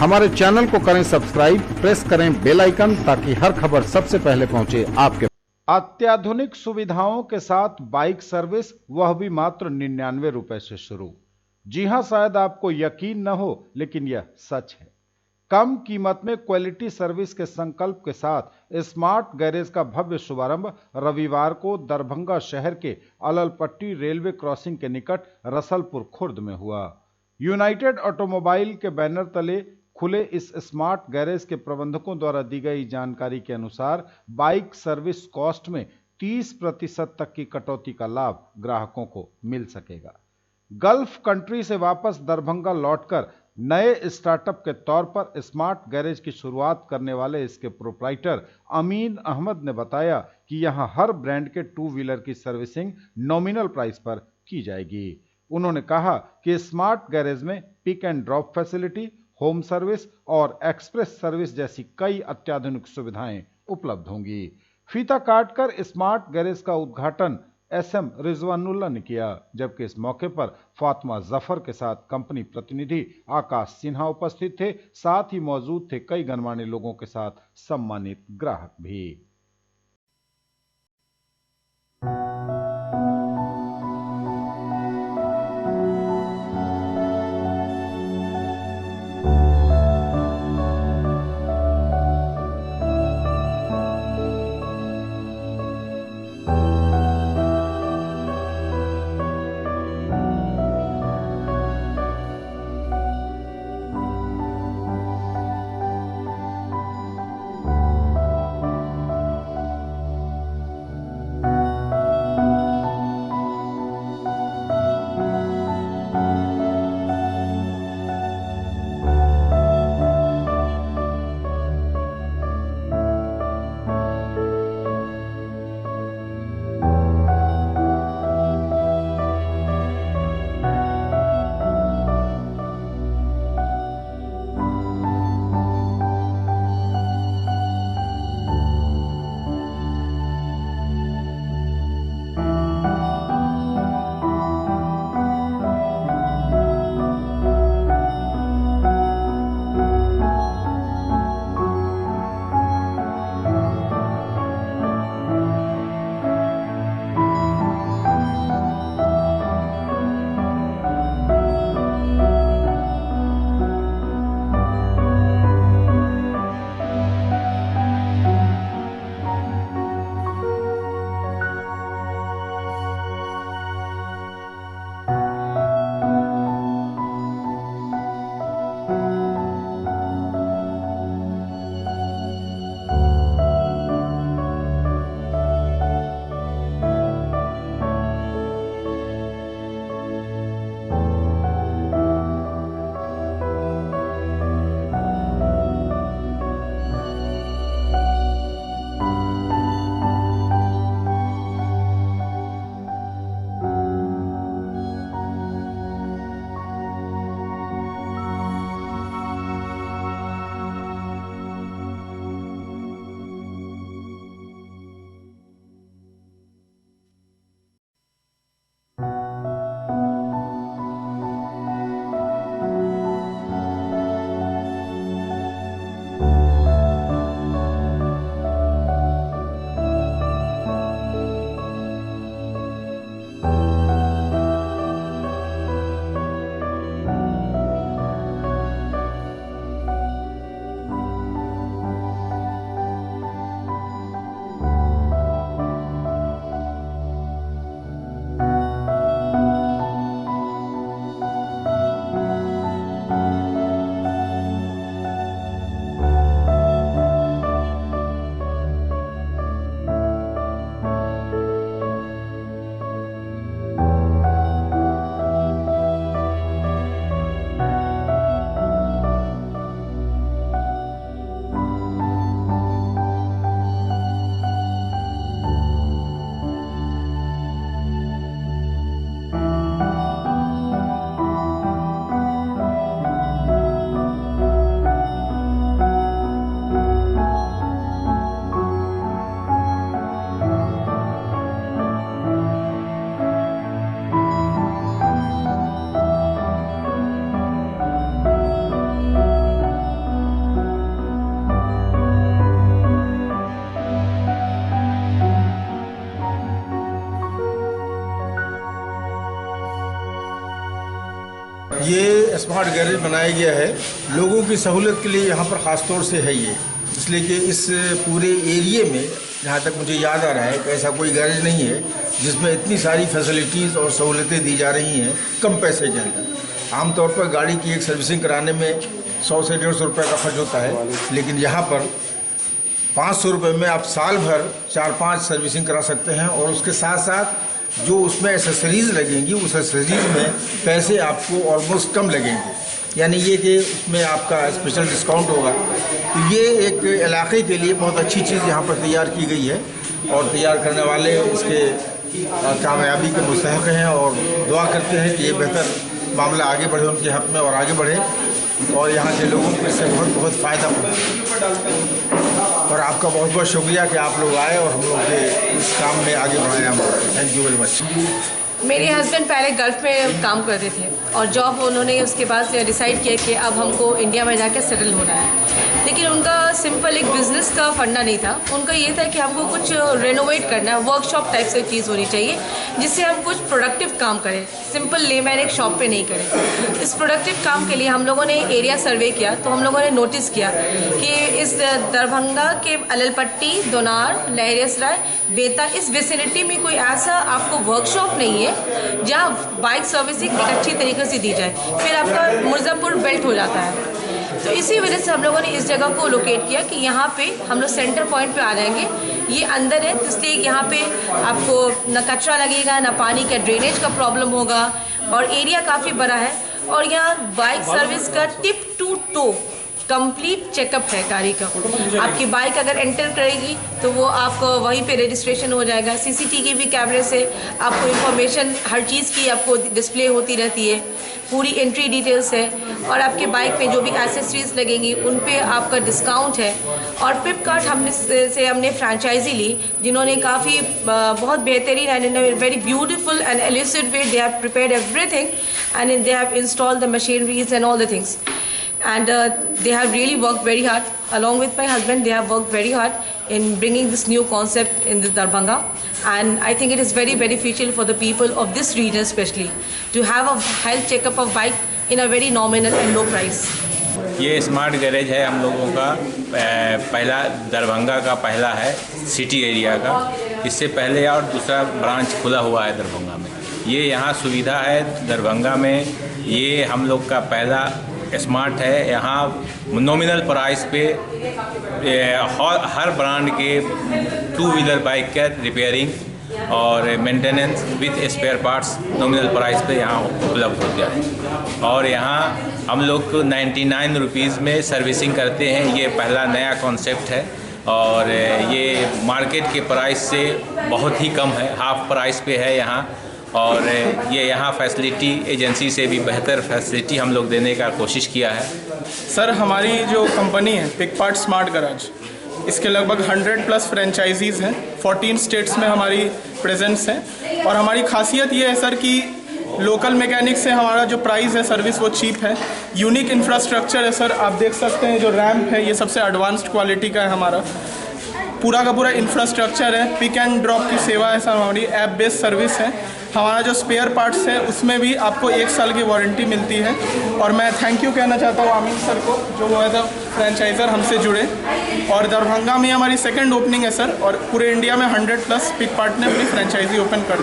हमारे चैनल को करें सब्सक्राइब, प्रेस करें बेल आइकन ताकि हर खबर सबसे पहले पहुंचे आपके। अत्याधुनिक सुविधाओं के साथ बाइक सर्विस, वह भी मात्र 99 रुपए से शुरू। जी हां, शायद आपको यकीन न हो, लेकिन यह सच है। कम कीमत में क्वालिटी सर्विस के संकल्प के साथ स्मार्ट गैरेज का भव्य शुभारंभ रविवार को दरभंगा शहर के अललपट्टी रेलवे क्रॉसिंग के निकट रसलपुर खुर्द में हुआ। यूनाइटेड ऑटोमोबाइल के बैनर तले खुले इस स्मार्ट गैरेज के प्रबंधकों द्वारा दी गई जानकारी के अनुसार बाइक सर्विस कॉस्ट में 30% तक की कटौती का लाभ ग्राहकों को मिल सकेगा। गल्फ कंट्री से वापस दरभंगा लौटकर नए स्टार्टअप के तौर पर स्मार्ट गैरेज की शुरुआत करने वाले इसके प्रोप्राइटर अमीन अहमद ने बताया कि यहां हर ब्रांड के 2 व्हीलर की सर्विसिंग नॉमिनल प्राइस पर की जाएगी। उन्होंने कहा कि स्मार्ट गैरेज में pick and drop facility, home service और एक्सप्रेस सर्विस जैसी कई अत्याधुनिक सुविधाएं उपलब्ध होंगी। फीता काटकर स्मार्ट गैरेज का उद्घाटन एसएम रिजवानुल्लाह ने किया, जबकि इस मौके पर फातिमा जफर के साथ कंपनी प्रतिनिधि आकाश सिन्हा उपस्थित थे। साथ ही मौजूद थे कई गणमान्य लोगों के साथ सम्मानित ग्राहक भी। स्मार्ट गैरेज बनाया गया है लोगों की सहूलियत के लिए। यहाँ पर ख़ास तौर से है ये, इसलिए कि इस पूरे एरिए में जहाँ तक मुझे याद आ रहा है कि ऐसा कोई गैरेज नहीं है जिसमें इतनी सारी फैसिलिटीज़ और सहूलतें दी जा रही हैं कम पैसे के अंदर। आमतौर पर गाड़ी की एक सर्विसिंग कराने में 100 से 150 रुपये का खर्च होता है, लेकिन यहाँ पर 500 रुपये में आप साल भर 4-5 सर्विसिंग करा सकते हैं। और उसके साथ साथ जो उसमें एसेसरीज़ लगेंगी उस एसेसरीज़ में पैसे आपको ऑलमोस्ट कम लगेंगे, यानी ये कि उसमें आपका स्पेशल डिस्काउंट होगा। तो ये एक इलाके के लिए बहुत अच्छी चीज़ यहाँ पर तैयार की गई है और तैयार करने वाले इसके कामयाबी के मुस्तहिक़ हैं और दुआ करते हैं कि ये बेहतर मामला आगे बढ़े उनके हक़ में और आगे बढ़े और यहाँ के लोगों को इससे बहुत बहुत फ़ायदा पहुँचे। और आपका बहुत बहुत शुक्रिया कि आप लोग आए और हम लोग के इस काम में आगे बढ़ाए हम। Thank you very much. मेरे हस्बैंड पहले गल्फ़ में काम करते थे और जॉब उन्होंने उसके बाद डिसाइड किया कि अब हमको इंडिया में जाकर सेटल होना है। लेकिन उनका सिंपल एक बिज़नेस का फंडा नहीं था, उनका ये था कि हमको कुछ रेनोवेट करना है, वर्कशॉप टाइप से चीज़ होनी चाहिए जिससे हम कुछ प्रोडक्टिव काम करें, सिंपल लेमैन एक शॉप पे नहीं करें। इस प्रोडक्टिव काम के लिए हम लोगों ने एरिया सर्वे किया तो हम लोगों ने नोटिस किया कि इस दरभंगा के अललपट्टी, दोनार, लहरियासराय, बेता इस विसिनिटी में कोई ऐसा आपको वर्कशॉप नहीं है जहाँ बाइक सर्विसिंग एक अच्छी तरीके से दी जाए, फिर आपका मिर्ज़ापुर बेल्ट हो जाता है। तो इसी वजह से हम लोगों ने इस जगह को लोकेट किया कि यहाँ पे हम लोग सेंटर पॉइंट पे आ जाएंगे। ये अंदर है इसलिए यहाँ पे आपको न कचरा लगेगा, न पानी का ड्रेनेज का प्रॉब्लम होगा और एरिया काफ़ी बड़ा है। और यहाँ बाइक सर्विस का tip to toe complete checkup है गाड़ी का। आपकी बाइक अगर एंटर करेगी तो वो आपको वहीं पे रजिस्ट्रेशन हो जाएगा। सीसीटीवी कैमरे से आपको इन्फॉर्मेशन हर चीज़ की आपको डिस्प्ले होती रहती है, पूरी एंट्री डिटेल्स है और आपके बाइक पे जो भी एसेसरीज लगेंगी उन पे आपका डिस्काउंट है। और फ्लिपकार्ट हमने फ्रेंचाइजी ली जिन्होंने काफ़ी बहुत बेहतरीन and in a very beautiful and elusive way they have prepared everything and they have installed the machineries and all the things and they have really worked very hard. Along with my husband, they have worked very hard in bringing this new concept in the Darbhanga, and I think it is very beneficial for the people of this region especially to have a health checkup of bike in a very nominal and low price. ये smart garage है हम लोगों का पहला, दरभंगा का पहला है city area का। इससे पहले और दूसरा ब्रांच खुला हुआ है दरभंगा में। ये यहाँ सुविधा है दरभंगा में, ये हम लोग का पहला स्मार्ट है। यहाँ नॉमिनल प्राइस पे हर ब्रांड के 2 व्हीलर बाइक का रिपेयरिंग और maintenance with spare parts nominal price पे यहाँ उपलब्ध हो गया है। और यहाँ हम लोग को 99 रुपीज़ में सर्विसिंग करते हैं। ये पहला नया कॉन्सेप्ट है और ये मार्केट के प्राइस से बहुत ही कम है, हाफ प्राइस पे है यहाँ। और ये यहाँ फैसिलिटी एजेंसी से भी बेहतर फैसिलिटी हम लोग देने का कोशिश किया है। सर, हमारी जो कंपनी है पिकपार्ट स्मार्ट गैराज, इसके लगभग 100+ फ्रेंचाइजीज़ हैं, 14 स्टेट्स में हमारी प्रेजेंस है। और हमारी खासियत ये है सर कि लोकल मैकेनिक से हमारा जो प्राइस है सर्विस वो चीप है। यूनिक इंफ्रास्ट्रक्चर है सर, आप देख सकते हैं जो रैम्प है ये सबसे एडवांस्ड क्वालिटी का है। हमारा पूरा का पूरा इंफ्रास्ट्रक्चर है, पिक एंड ड्रॉप की सेवा है सर, हमारी ऐप बेस्ड सर्विस है। हमारा जो स्पेयर पार्ट्स है उसमें भी आपको 1 साल की वारंटी मिलती है। और मैं थैंक यू कहना चाहता हूँ आमिर सर को जो वो एज अ फ्रेंचाइज़र हमसे जुड़े। और दरभंगा में हमारी सेकंड ओपनिंग है सर, और पूरे इंडिया में 100+ पिकपार्ट ने अपनी फ्रेंचाइजी ओपन कर